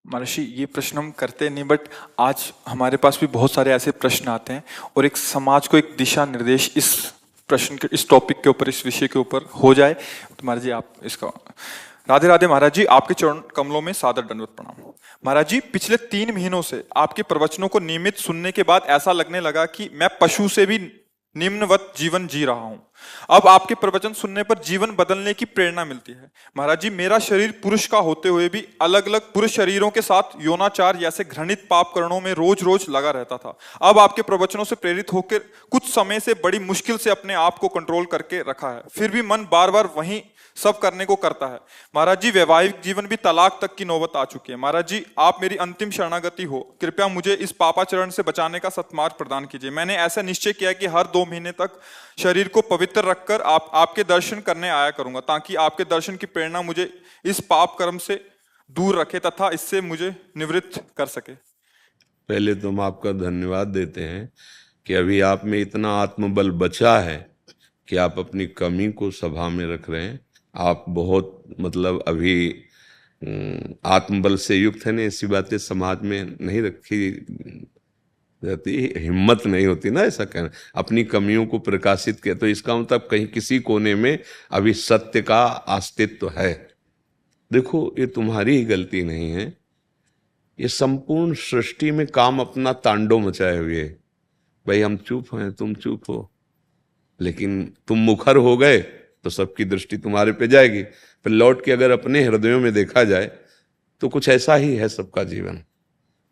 महर्षि, ये प्रश्न हम करते नहीं, बट आज हमारे पास भी बहुत सारे ऐसे प्रश्न आते हैं और एक समाज को एक दिशा निर्देश इस प्रश्न के, इस टॉपिक के ऊपर, इस विषय के ऊपर हो जाए। तो महाराज जी, आप इसका राधे राधे। महाराज जी, आपके चरण कमलों में सादर दंडवत प्रणाम। महाराज जी, पिछले 3 महीनों से आपके प्रवचनों को नियमित सुनने के बाद ऐसा लगने लगा कि मैं पशु से भी निम्नवत जीवन जी रहा हूं। अब आपके प्रवचन सुनने पर जीवन बदलने की प्रेरणा मिलती है। महाराज जी, मेरा शरीर पुरुष का होते हुए भी अलग अलग पुरुष शरीरों के साथ यौनाचार जैसे घृणित पाप कर्णों में रोज रोज लगा रहता था। अब आपके प्रवचनों से प्रेरित होकर कुछ समय से बड़ी मुश्किल से अपने आप को कंट्रोल करके रखा है, फिर भी मन बार बार वही सब करने को करता है। महाराज जी, वैवाहिक जीवन भी तलाक तक की नौबत आ चुकी है। महाराज जी, आप मेरी अंतिम शरणागति हो, कृपया मुझे इस पापाचरण से बचाने का सत्मार्ग प्रदान कीजिए। मैंने ऐसा निश्चय किया कि हर 2 महीने तक शरीर को पवित्र रखकर आपके दर्शन करने आया करूंगा, ताकि आपके दर्शन की प्रेरणा मुझे इस पाप कर्म से दूर रखे तथा इससे मुझे निवृत्त कर सके। पहले तो हम आपका धन्यवाद देते हैं कि अभी आप में इतना आत्मबल बचा है कि आप अपनी कमी को सभा में रख रहे हैं। आप बहुत मतलब अभी आत्मबल से युक्त है ना, ऐसी बातें समाज में नहीं रखी जाती, हिम्मत नहीं होती ना ऐसा कहना, अपनी कमियों को प्रकाशित किया। तो इसका मतलब कहीं किसी कोने में अभी सत्य का अस्तित्व है। देखो, ये तुम्हारी ही गलती नहीं है, ये संपूर्ण सृष्टि में काम अपना तांडव मचाए हुए है। भाई हम चुप हैं, तुम चुप हो, लेकिन तुम मुखर हो गए तो सबकी दृष्टि तुम्हारे पे जाएगी। फिर लौट के अगर अपने हृदयों में देखा जाए तो कुछ ऐसा ही है सबका जीवन।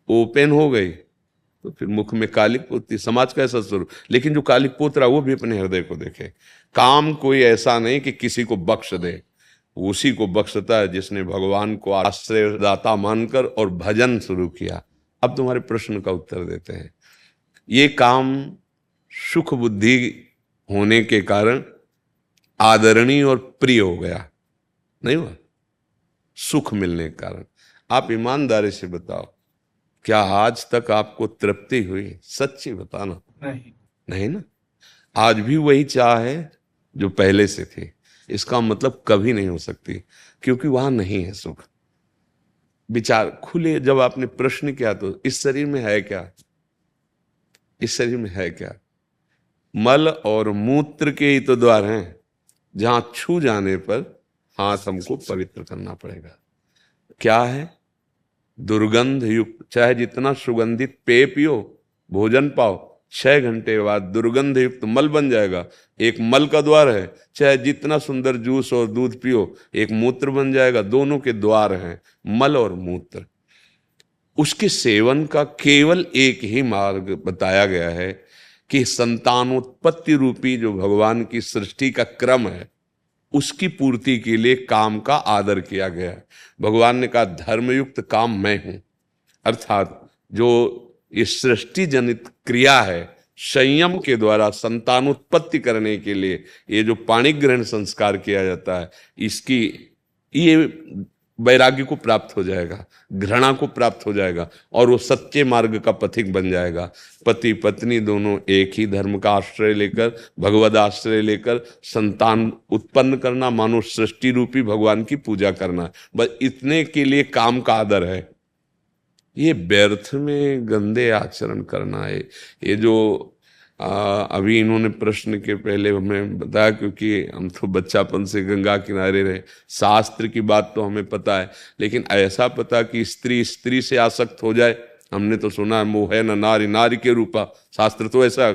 ओपन हो गई तो फिर मुख में कालिक पोतती, समाज का ऐसा स्वरूप। लेकिन जो कालिक पोत रहा वो भी अपने हृदय को देखे। काम कोई ऐसा नहीं कि किसी को बख्श दे, उसी को बख्शता है जिसने भगवान को आश्रयदाता मानकर और भजन शुरू किया। अब तुम्हारे प्रश्न का उत्तर देते हैं। ये काम सुख बुद्धि होने के कारण आदरणीय और प्रिय हो गया, नहीं हुआ? सुख मिलने के कारण। आप ईमानदारी से बताओ, क्या आज तक आपको तृप्ति हुई? सच्ची बताना। नहीं। नहीं ना? आज भी वही चाह है जो पहले से थी। इसका मतलब कभी नहीं हो सकती, क्योंकि वहां नहीं है सुख। विचार खुले, जब आपने प्रश्न किया तो इस शरीर में है क्या? इस शरीर में है क्या? मल और मूत्र के ही तो द्वार हैं, जहां छू जाने पर हाथ हमको पवित्र करना पड़ेगा। क्या है? दुर्गंध युक्त, चाहे जितना सुगंधित पेय पियो, भोजन पाओ, 6 घंटे बाद दुर्गंध युक्त मल बन जाएगा। एक मल का द्वार है। चाहे जितना सुंदर जूस और दूध पियो, एक मूत्र बन जाएगा। दोनों के द्वार हैं, मल और मूत्र। उसके सेवन का केवल एक ही मार्ग बताया गया है कि संतानोत्पत्ति रूपी जो भगवान की सृष्टि का क्रम है, उसकी पूर्ति के लिए काम का आदर किया गया है। भगवान ने कहा धर्मयुक्त काम मैं हूं, अर्थात जो ये सृष्टि जनित क्रिया है, संयम के द्वारा संतानोत्पत्ति करने के लिए ये जो पाणी ग्रहण संस्कार किया जाता है, इसकी ये वैराग्य को प्राप्त हो जाएगा, घृणा को प्राप्त हो जाएगा, और वो सच्चे मार्ग का पथिक बन जाएगा। पति पत्नी दोनों एक ही धर्म का आश्रय लेकर, भगवद आश्रय लेकर संतान उत्पन्न करना, मानो सृष्टि रूपी भगवान की पूजा करना, बस इतने के लिए काम का आदर है। ये व्यर्थ में गंदे आचरण करना है। ये जो अभी इन्होंने प्रश्न के पहले हमें बताया, क्योंकि हम तो बच्चापन से गंगा किनारे रहे, शास्त्र की बात तो हमें पता है, लेकिन ऐसा पता कि स्त्री स्त्री से आसक्त हो जाए, हमने तो सुना है मोह है न नारी नारी के रूपा। शास्त्र तो ऐसा,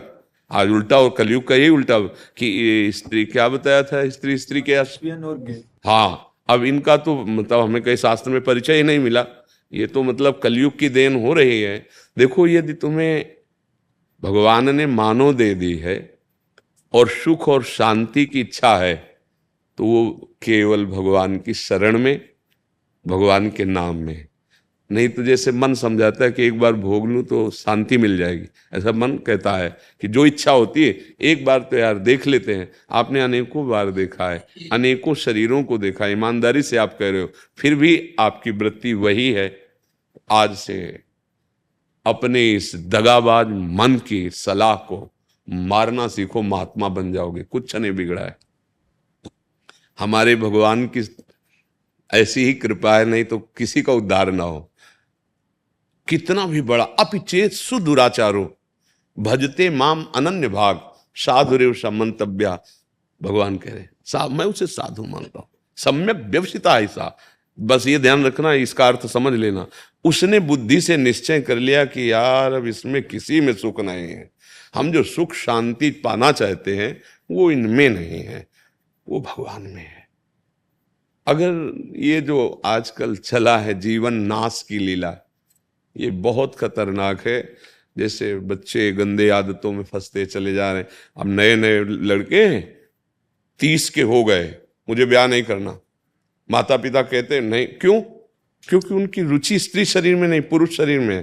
आज उल्टा, और कलयुग का यही उल्टा कि स्त्री, क्या बताया था, स्त्री स्त्री के हाँ, अब इनका तो मतलब हमें कहीं शास्त्र में परिचय ही नहीं मिला। ये तो मतलब कलयुग की देन हो रही है। देखो, यदि तुम्हें भगवान ने मानव दे दी है और सुख और शांति की इच्छा है, तो वो केवल भगवान की शरण में, भगवान के नाम में। नहीं तो जैसे मन समझाता है कि एक बार भोग लूं तो शांति मिल जाएगी, ऐसा मन कहता है कि जो इच्छा होती है एक बार तो यार देख लेते हैं। आपने अनेकों बार देखा है, अनेकों शरीरों को देखा है, ईमानदारी से आप कह रहे हो, फिर भी आपकी वृत्ति वही है। आज से अपने इस दगाबाज मन की सलाह को मारना सीखो, महात्मा बन जाओगे। कुछ नहीं बिगड़ा है, हमारे भगवान की ऐसी ही कृपा है, नहीं तो किसी का उद्धार ना हो। कितना भी बड़ा अपिचेत सुदुराचारो भजते माम अनन्य भाग साधुरेव समंतव्या। भगवान कह रहे मैं उसे साधु मानता हूं, सम्यक व्यवसिता ऐसा। बस ये ध्यान रखना, इसका अर्थ समझ लेना। उसने बुद्धि से निश्चय कर लिया कि यार अब इसमें किसी में सुख नहीं है, हम जो सुख शांति पाना चाहते हैं वो इनमें नहीं है, वो भगवान में है। अगर ये जो आजकल चला है जीवन नाश की लीला, ये बहुत खतरनाक है। जैसे बच्चे गंदे आदतों में फंसते चले जा रहे हैं। अब नए नए लड़के 30 के हो गए, मुझे ब्याह नहीं करना, माता पिता कहते हैं नहीं। क्यों? क्योंकि उनकी रुचि स्त्री शरीर में नहीं, पुरुष शरीर में है।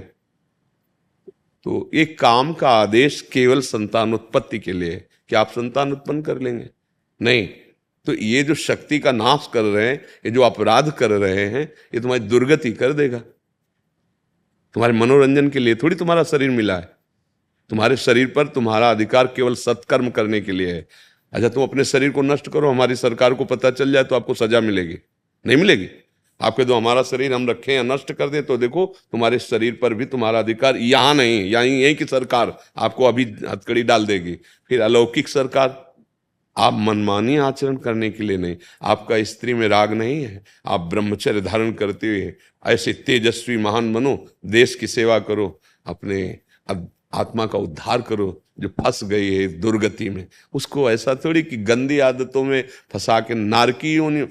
तो एक काम का आदेश केवल संतानोत्पत्ति के लिए है कि आप संतान उत्पन्न कर लेंगे, नहीं। तो ये जो शक्ति का नाश कर रहे हैं, ये जो अपराध कर रहे हैं, ये तुम्हारी दुर्गति कर देगा। तुम्हारे मनोरंजन के लिए थोड़ी तुम्हारा शरीर मिला है। तुम्हारे शरीर पर तुम्हारा अधिकार केवल सत्कर्म करने के लिए है। अच्छा, तुम अपने शरीर को नष्ट करो, हमारी सरकार को पता चल जाए तो आपको सजा मिलेगी? नहीं मिलेगी। आप कह दो हमारा शरीर हम रखें या नष्ट कर दें, तो देखो तुम्हारे शरीर पर भी तुम्हारा अधिकार यहाँ नहीं, यहीं की सरकार आपको अभी हथकड़ी डाल देगी। फिर अलौकिक सरकार, आप मनमानी आचरण करने के लिए नहीं, आपका स्त्री में राग नहीं है, आप ब्रह्मचर्य धारण करते हुए ऐसे तेजस्वी महान बनो, देश की सेवा करो, अपने आत्मा का उद्धार करो। जो फंस गई है दुर्गति में, उसको ऐसा थोड़ी कि गंदी आदतों में फंसा के नारकी योनि।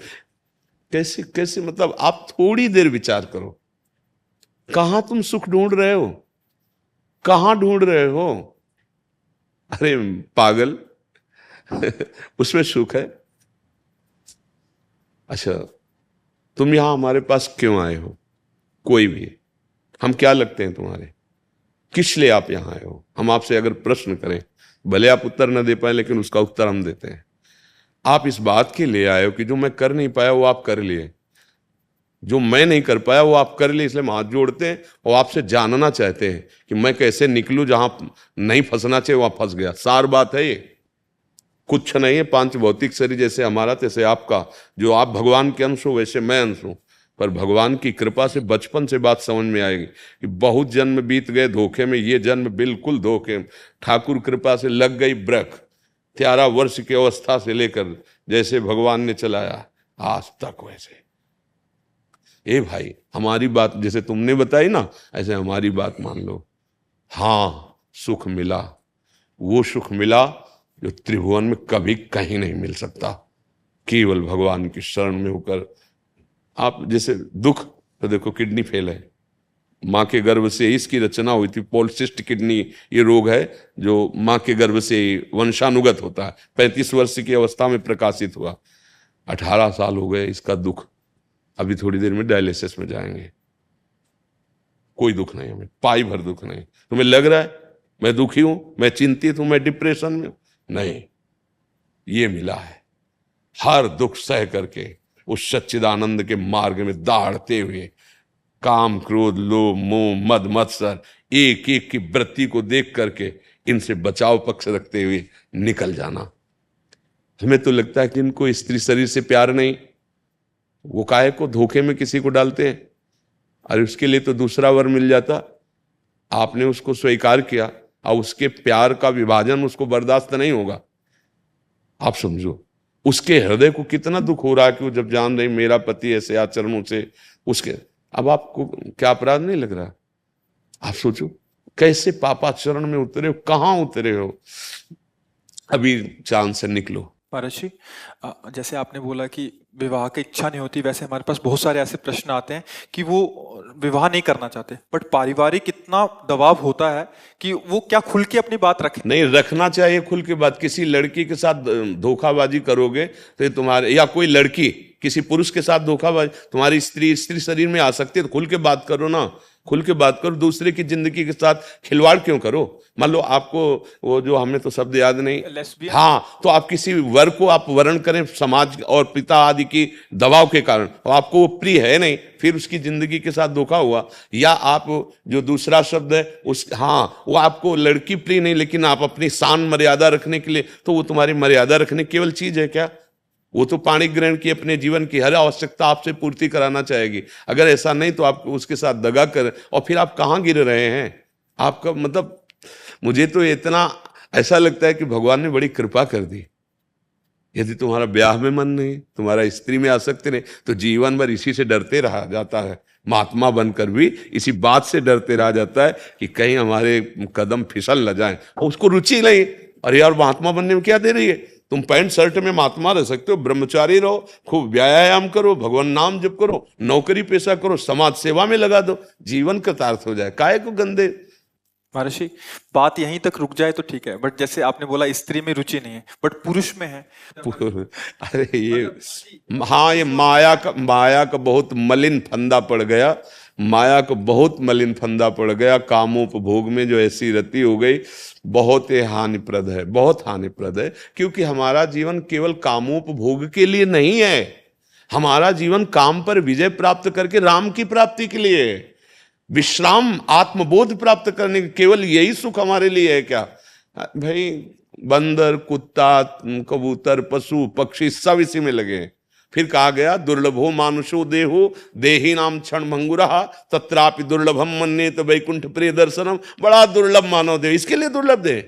कैसे कैसे, मतलब आप थोड़ी देर विचार करो, कहां तुम सुख ढूंढ रहे हो, कहां ढूंढ रहे हो? अरे पागल उसमें सुख है। अच्छा, तुम यहां हमारे पास क्यों आए हो? कोई भी, हम क्या लगते हैं तुम्हारे? किस लिए आप यहां आए हो? हम आपसे अगर प्रश्न करें, भले आप उत्तर न दे पाए, लेकिन उसका उत्तर हम देते हैं। आप इस बात के लिए आए हो कि जो मैं कर नहीं पाया वो आप कर लिए, जो मैं नहीं कर पाया वो आप कर लिए। इसलिए हम हाथ जोड़ते हैं और आपसे जानना चाहते हैं कि मैं कैसे निकलूं, जहां नहीं फंसना चाहिए वहां फंस गया। सार बात है ये, कुछ नहीं है। पांच भौतिक शरीर जैसे हमारा तैसे आपका, जो आप भगवान के अंश हो वैसे मैं अंश हूं। पर भगवान की कृपा से बचपन से बात समझ में आएगी कि बहुत जन्म बीत गए धोखे में, ये जन्म बिल्कुल धोखे। ठाकुर कृपा से लग गई ब्रक 13 वर्ष की अवस्था से लेकर जैसे भगवान ने चलाया आज तक वैसे। ए भाई, हमारी बात जैसे तुमने बताई ना, ऐसे हमारी बात मान लो। हाँ, सुख मिला, वो सुख मिला जो त्रिभुवन में कभी कहीं नहीं मिल सकता, केवल भगवान की शरण में होकर। आप जैसे दुख, तो देखो किडनी फेल है, माँ के गर्भ से इसकी रचना हुई थी। पॉलिसिस्ट किडनी ये रोग है जो माँ के गर्भ से वंशानुगत होता है। 35 वर्ष की अवस्था में प्रकाशित हुआ, 18 साल हो गए इसका दुख। अभी थोड़ी देर में डायलिसिस में जाएंगे। कोई दुख नहीं हमें, पाई भर दुख नहीं। तुम्हें लग रहा है मैं दुखी हूं, मैं चिंतित हूं, मैं डिप्रेशन में हूं? नहीं, ये मिला है। हर दुख सह करके उस सच्चिदानंद के मार्ग में दौड़ते हुए काम क्रोध लोभ मोह मद मत्सर एक एक की वृत्ति को देख करके इनसे बचाव पक्ष रखते हुए निकल जाना। हमें तो लगता है कि इनको स्त्री शरीर से प्यार नहीं, वो काहे को धोखे में किसी को डालते हैं। अरे उसके लिए तो दूसरा वर मिल जाता, आपने उसको स्वीकार किया, और उसके प्यार का विभाजन उसको बर्दाश्त नहीं होगा। आप समझो उसके हृदय को कितना दुख हो रहा है कि वो जब जान रही मेरा पति ऐसे आचरणों से उसके, अब आपको क्या अपराध नहीं लग रहा? आप सोचो कैसे पापाचरण में उतरे हो, कहां उतरे हो। अभी चांद से निकलो। महाराज जी, जैसे आपने बोला कि विवाह की इच्छा नहीं होती, वैसे हमारे पास बहुत सारे ऐसे प्रश्न आते हैं कि वो विवाह नहीं करना चाहते, बट पारिवारिक इतना दबाव होता है कि वो क्या खुल के अपनी बात रखें? नहीं, रखना चाहिए खुल के बात। किसी लड़की के साथ धोखाबाजी करोगे तो तुम्हारे, या कोई लड़की किसी पुरुष के साथ धोखाबाजी, तुम्हारी स्त्री शरीर में आ सकती है, तो खुल के बात करो ना, खुल के बात करो। दूसरे की जिंदगी के साथ खिलवाड़ क्यों करो? मान लो आपको वो जो, हमें तो शब्द याद नहीं, हाँ, तो आप किसी वर को आप वर्ण करें समाज और पिता आदि की दबाव के कारण, और आपको वो प्रिय है नहीं, फिर उसकी जिंदगी के साथ धोखा हुआ। या आप जो दूसरा शब्द है उस, हाँ, वो आपको लड़की प्रिय नहीं, लेकिन आप अपनी शान मर्यादा रखने के लिए, तो वो तुम्हारी मर्यादा रखने केवल चीज है क्या? वो तो पाणी ग्रहण की अपने जीवन की हर आवश्यकता आपसे पूर्ति कराना चाहेगी। अगर ऐसा नहीं तो आप उसके साथ दगा कर, और फिर आप कहाँ गिर रहे हैं? आपका मतलब, मुझे तो इतना ऐसा लगता है कि भगवान ने बड़ी कृपा कर दी। यदि तुम्हारा ब्याह में मन नहीं, तुम्हारा स्त्री में आसक्ति नहीं, तो जीवन भर इसी से डरते रहा जाता है। महात्मा बनकर भी इसी बात से डरते रहा जाता है कि कहीं हमारे कदम फिसल न जाएं, और उसको रुचि नहीं। अरे यार, महात्मा बनने में क्या दे रही है? तुम पैंट शर्ट में महात्मा रह सकते हो, ब्रह्मचारी रहो, खूब व्यायाम करो, भगवान नाम जप करो, नौकरी पेशा करो, समाज सेवा में लगा दो, जीवन कृतार्थ हो जाए। काहे को गंदे? महर्षि, बात यहीं तक रुक जाए तो ठीक है, बट जैसे आपने बोला स्त्री में रुचि नहीं है बट पुरुष में है। अरे ये, हाँ, ये माया का बहुत मलिन फंदा पड़ गया। माया को बहुत मलिन फंदा पड़ गया। कामोपभोग में जो ऐसी रति हो गई, बहुत ही हानिप्रद है, बहुत हानिप्रद है। क्योंकि हमारा जीवन केवल कामोपभोग के लिए नहीं है, हमारा जीवन काम पर विजय प्राप्त करके राम की प्राप्ति के लिए है। विश्राम, आत्मबोध प्राप्त करने के, केवल यही सुख हमारे लिए है क्या? भाई, बंदर, कुत्ता, कबूतर, पशु पक्षी सब इसी में लगे हैं। फिर कहा गया, दुर्लभो मानुषो देहो देही नाम क्षण भंगुरहा तत्रापि दुर्लभम मन्येत वैकुंठ प्रिय दर्शनम। बड़ा दुर्लभ मानव देह, इसके लिए दुर्लभ देह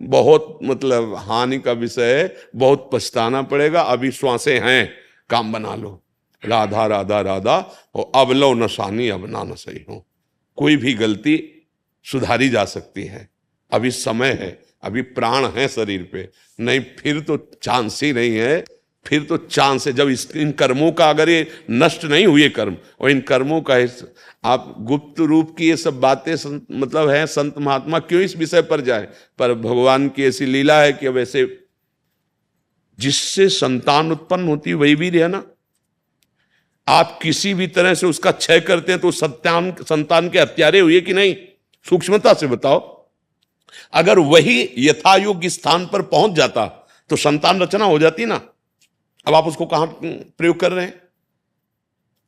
बहुत मतलब हानि का विषय है, बहुत पछताना पड़ेगा। अभी श्वासें हैं, काम बना लो। राधा राधा राधा, और अब लो नशानी अब ना न सही हो। कोई भी गलती सुधारी जा सकती है, अभी समय है, अभी प्राण है शरीर पे, नहीं फिर तो चांस ही नहीं है। फिर तो चांस है, जब इन कर्मों का, अगर ये नष्ट नहीं हुए कर्म, और इन कर्मों का आप गुप्त रूप की ये सब बातें मतलब है, संत महात्मा क्यों इस विषय पर जाए? पर भगवान की ऐसी लीला है कि अब ऐसे जिससे संतान उत्पन्न होती है वही वीर है ना। आप किसी भी तरह से उसका क्षय करते हैं तो संतान के हत्यारे हुए कि नहीं? सूक्ष्मता से बताओ। अगर वही यथा योग्य स्थान पर पहुंच जाता तो संतान रचना हो जाती ना। अब आप उसको कहां प्रयोग कर रहे हैं?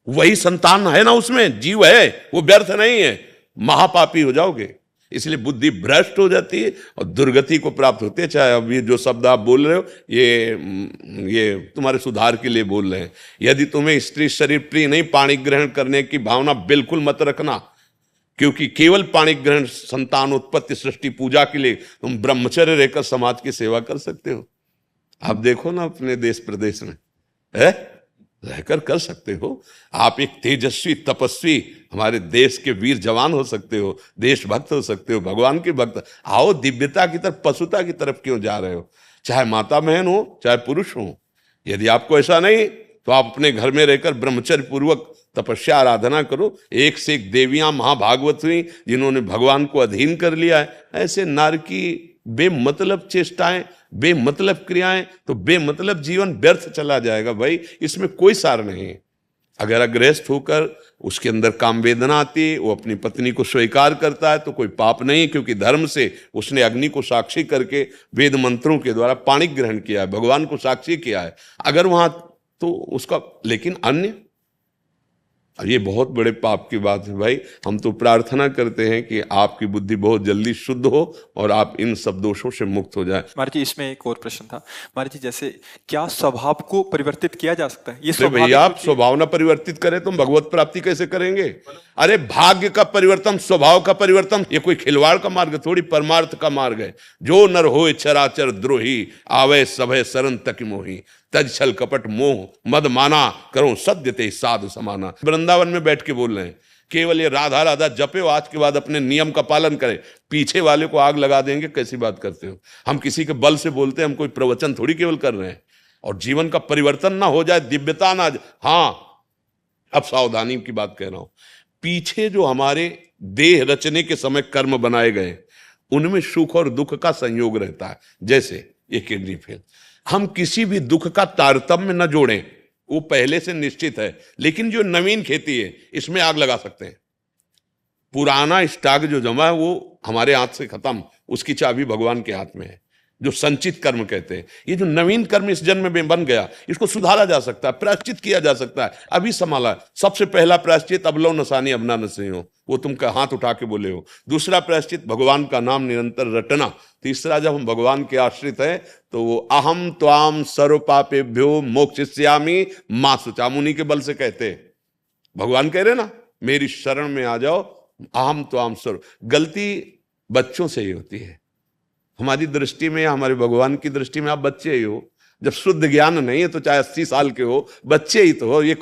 वही संतान है ना, उसमें जीव है, वो व्यर्थ नहीं है। महापापी हो जाओगे, इसलिए बुद्धि भ्रष्ट हो जाती है और दुर्गति को प्राप्त होती है। चाहे अब ये जो शब्द आप बोल रहे हो, ये तुम्हारे सुधार के लिए बोल रहे हैं। यदि तुम्हें स्त्री शरीर प्रिय नहीं, पाणी ग्रहण करने की भावना बिल्कुल मत रखना, क्योंकि केवल पाणी ग्रहण, संतान उत्पत्ति, सृष्टि पूजा के लिए तुम ब्रह्मचर्य रहकर समाज की सेवा कर सकते हो। आप देखो ना अपने देश प्रदेश में है, रहकर कर सकते हो। आप एक तेजस्वी तपस्वी हमारे देश के वीर जवान हो सकते हो, देशभक्त हो सकते हो, भगवान के भक्त। आओ, दिव्यता की तरफ, पशुता की तरफ क्यों जा रहे हो? चाहे माता बहन हो, चाहे पुरुष हो। यदि आपको ऐसा नहीं तो आप अपने घर में रहकर ब्रह्मचर्य पूर्वक तपस्या आराधना करो। एक से एक देवियां महाभागवत हुई जिन्होंने भगवान को अधीन कर लिया है। ऐसे नर की बेमतलब चेष्टाएं, बेमतलब क्रियाएं, तो बेमतलब जीवन व्यर्थ चला जाएगा। भाई, इसमें कोई सार नहीं है। अगर अग्रस्त होकर उसके अंदर काम वेदना आती है, वो अपनी पत्नी को स्वीकार करता है, तो कोई पाप नहीं, क्योंकि धर्म से उसने अग्नि को साक्षी करके वेद मंत्रों के द्वारा पाणी ग्रहण किया है, भगवान को साक्षी किया है। अगर वहां तो उसका, लेकिन अन्य, ये बहुत बड़े पाप की बात है। भाई, हम तो प्रार्थना करते हैं कि आपकी बुद्धि बहुत जल्दी शुद्ध हो और आप इन सब दोषों से मुक्त हो जाए। महाराज जी, इसमें एक और प्रश्न था। महाराज जी, जैसे क्या स्वभाव को परिवर्तित किया जा सकता है? ये स्वभाव, भैया आप स्वभाव ना परिवर्तित करें तो भगवत प्राप्ति कैसे करेंगे? अरे, भाग्य का परिवर्तन, स्वभाव का परिवर्तन, ये कोई खिलवाड़ का मार्ग थोड़ी, परमार्थ का मार्ग है। जो नर होए चराचर द्रोही, आवे सभय शरण तक मोही, तज छल कपट मोह मद माना, करो सद्य ते साधु समाना। वृंदावन में बैठ के बोल रहे हैं, केवल ये राधा राधा जपे हो, आज के बाद अपने नियम का पालन करें। पीछे वाले को आग लगा देंगे, कैसी बात करते हो? हम किसी के बल से बोलते हैं, हम कोई प्रवचन थोड़ी केवल कर रहे हैं। और जीवन का परिवर्तन ना हो जाए, दिव्यता ना। हाँ, अब सावधानी की बात कह रहा हूं। पीछे जो हमारे देह रचने के समय कर्म बनाए गए, उनमें सुख और दुख का संयोग रहता है। जैसे ये किडनी फेल, हम किसी भी दुख का तारतम्य न जोड़ें, वो पहले से निश्चित है। लेकिन जो नवीन खेती है, इसमें आग लगा सकते हैं। पुराना स्टॉक जो जमा है वो हमारे हाथ से खत्म, उसकी चाबी भगवान के हाथ में है। जो संचित कर्म कहते हैं। ये जो नवीन कर्म इस जन्म में बन गया, इसको सुधारा जा सकता है, प्रायश्चित किया जा सकता है। अभी संभाला है। सबसे पहला प्रायश्चित अबलो नसानी अबना नसनी हो, वो तुम का हाथ उठा के बोले हो। दूसरा प्रायश्चित भगवान का नाम निरंतर रटना। तीसरा, जब हम भगवान के आश्रित हैं तो वो अहम त्वाम सर्व पापेभ्यो मोक्षयिष्यामि मा शुचा, मुनि के बल से कहते हैं। भगवान कह रहे ना, मेरी शरण में आ जाओ, अहम त्वाम सर्व। गलती बच्चों से ही होती है। हमारी दृष्टि में, हमारे भगवान की दृष्टि में आप बच्चे ही हो। जब शुद्ध ज्ञान नहीं है तो चाहे 80 साल के हो, बच्चे ही तो हो। ये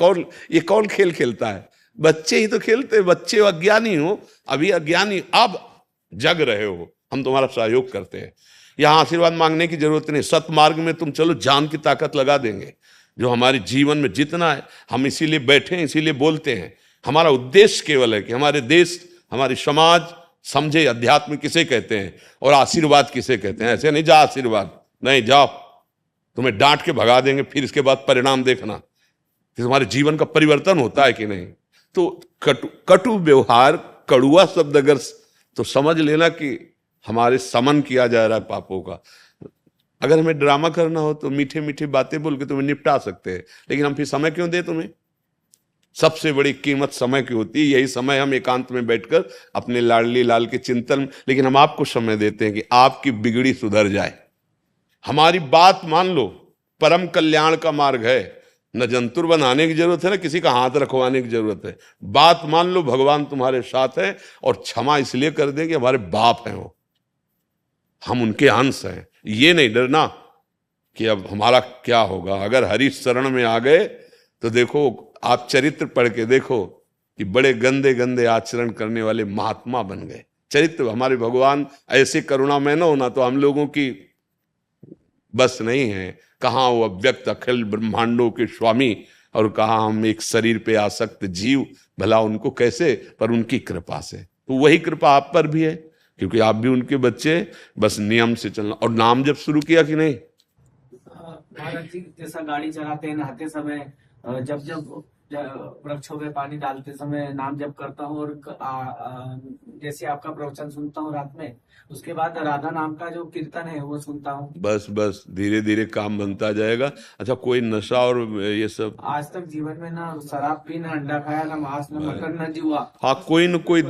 कौन खेल खेलता है? बच्चे ही तो खेलते हैं। बच्चे अज्ञानी हो, अभी अज्ञानी, अब जग रहे हो, हम तुम्हारा सहयोग करते हैं। यहां आशीर्वाद मांगने की जरूरत नहीं। सतमार्ग में तुम चलो, जान की ताकत लगा देंगे। जो हमारे जीवन में जितना है, हम इसीलिए बैठे हैं, इसीलिए बोलते हैं। हमारा उद्देश्य केवल है कि हमारे देश, हमारी समाज समझे अध्यात्म किसे कहते हैं और आशीर्वाद किसे कहते हैं। ऐसे नहीं जा आशीर्वाद, नहीं जाओ, तुम्हें डांट के भगा देंगे, फिर इसके बाद परिणाम देखना कि तुम्हारे जीवन का परिवर्तन होता है कि नहीं। तो कटु व्यवहार, कड़ुआ शब्द अगर तो समझ लेना कि हमारे समन किया जा रहा है पापों का। अगर हमें ड्रामा करना हो तो मीठे मीठे बातें बोल के तुम्हें निपटा सकते हैं, लेकिन हम फिर समय क्यों दे तुम्हें? सबसे बड़ी कीमत समय की होती है। यही समय हम एकांत में बैठकर अपने लाडली लाल के चिंतन, लेकिन हम आपको समय देते हैं कि आपकी बिगड़ी सुधर जाए। हमारी बात मान लो, परम कल्याण का मार्ग है। न जंतुर बनाने की जरूरत है, ना किसी का हाथ रखवाने की जरूरत है। बात मान लो, भगवान तुम्हारे साथ है, और क्षमा इसलिए कर दें कि हमारे बाप हैं वो, हम उनके अंश हैं। ये नहीं डरना कि अब हमारा क्या होगा। अगर हरि शरण में आ गए तो देखो, आप चरित्र पढ़ के देखो कि बड़े गंदे गंदे आचरण करने वाले महात्मा बन गए। चरित्र, हमारे भगवान ऐसे करुणामय न होना तो हम लोगों की बस नहीं है। कहाँ वो अव्यक्त अखिल ब्रह्मांडों के स्वामी, और कहाँ हम एक शरीर पे आसक्त जीव। भला उनको कैसे? पर उनकी कृपा से। तो वही कृपा आप पर भी है, क्योंकि आप भी उनके बच्चे। बस नियम से चलना। और नाम जब शुरू किया कि नहीं? महाराज जी, जैसा गाड़ी चलाते हैं, नहाते समय, जब वृक्षों में पानी डालते समय नाम जप करता हूँ, और जैसे आपका प्रवचन सुनता हूँ रात में, उसके बाद राधा नाम का जो कीर्तन है वो सुनता हूँ। बस धीरे धीरे काम बनता जाएगा। अच्छा, कोई नशा और ये सब? आज तक जीवन में ना शराब पी, ना अंडा खाया, ना मांस, ना मटन, ना जुआ। हाँ, कोई न कोई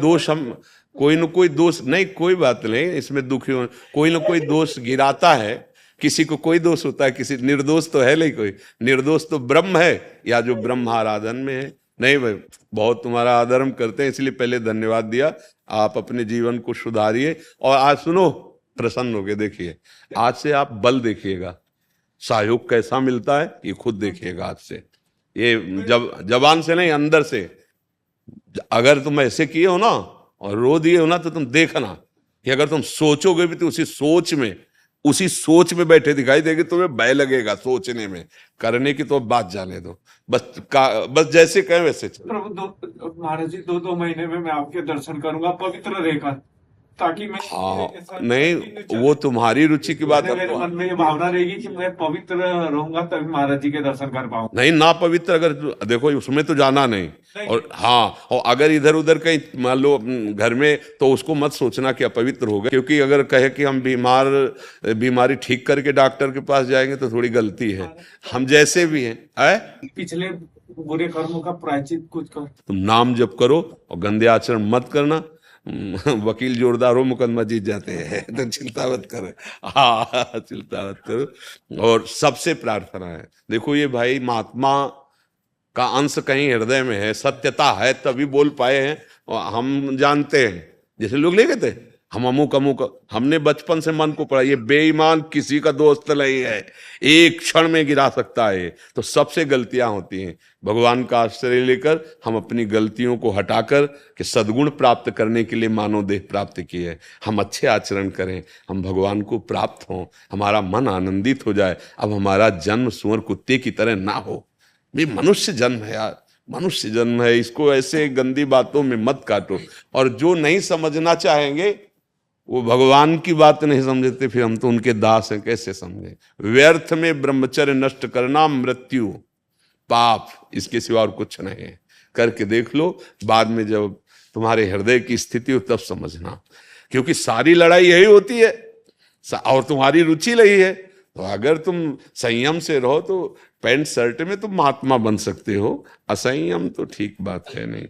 दोष नहीं, कोई बात नहीं, इसमें दुखी हो। कोई न कोई दोष गिराता है। किसी को कोई दोष होता है, किसी निर्दोष तो है नहीं कोई। निर्दोष तो ब्रह्म है, या जो ब्रह्म आराधन में है। नहीं भाई, बहुत तुम्हारा आदर हम करते हैं, इसलिए पहले धन्यवाद दिया। आप अपने जीवन को सुधारिए। और आज सुनो, प्रसन्न होके देखिए, आज से आप बल देखिएगा, सहयोग कैसा मिलता है ये खुद देखिएगा आज से। ये जब जबान से नहीं, अंदर से। अगर तुम ऐसे किए हो ना और रो दिए हो ना, तो तुम देखना कि अगर तुम सोचोगे भी तो उसी सोच में बैठे दिखाई देगी। तुम्हें भय लगेगा सोचने में, करने की तो बात जाने दो। बस जैसे कहें वैसे चलो। प्रभु, महाराज जी, 2 महीने में मैं आपके दर्शन करूंगा पवित्र रहकर, ताकि मैं नहीं, वो तुम्हारी रुचि की बात है। मेरे मन में ये भावना रहेगी कि मैं पवित्र रहूंगा तभी महाराज जी के दर्शन कर पाऊँ। नहीं, ना पवित्र अगर देखो, उसमें तो जाना नहीं। और हाँ, और अगर इधर उधर कहीं मान लो घर में, तो उसको मत सोचना कि अपवित्र हो गए। क्योंकि अगर कहे कि हम बीमारी ठीक करके डॉक्टर के पास जाएंगे तो थोड़ी गलती है। हम जैसे भी हैं, पिछले बुरे कर्मों का प्रायश्चित कुछ कर। तुम नाम जप करो और गंदे आचरण मत करना। वकील जोरदार हो, मुकदमा जीत जाते हैं। तो चिंता मत करो। हाँ, चिंता मत करो। और सबसे प्रार्थना है, देखो ये भाई महात्मा का अंश कहीं हृदय में है, सत्यता है, तभी बोल पाए हैं। और हम जानते हैं, जैसे लोग ले गए थे, हम अमुक हमने बचपन से मन को पढ़ा, ये बेईमान किसी का दोस्त नहीं है, एक क्षण में गिरा सकता है। तो सबसे गलतियां होती हैं। भगवान का आश्रय लेकर हम अपनी गलतियों को हटाकर कि सद्गुण प्राप्त करने के लिए मानव देह प्राप्त किए है। हम अच्छे आचरण करें, हम भगवान को प्राप्त हों, हमारा मन आनंदित हो जाए। अब हमारा जन्म सुअर कुत्ते की तरह ना हो। ये मनुष्य जन्म है यार, मनुष्य जन्म है। इसको ऐसे गंदी बातों में मत काटो। और जो नहीं समझना चाहेंगे वो भगवान की बात नहीं समझते, फिर हम तो उनके दास हैं, कैसे समझे? व्यर्थ में ब्रह्मचर्य नष्ट करना मृत्यु पाप, इसके सिवा और कुछ नहीं है। करके देख लो, बाद में जब तुम्हारे हृदय की स्थिति हो तब समझना। क्योंकि सारी लड़ाई यही होती है और तुम्हारी रुचि रही है, तो अगर तुम संयम से रहो तो पैंट शर्ट में तुम महात्मा बन सकते हो। असंयम तो ठीक बात है नहीं।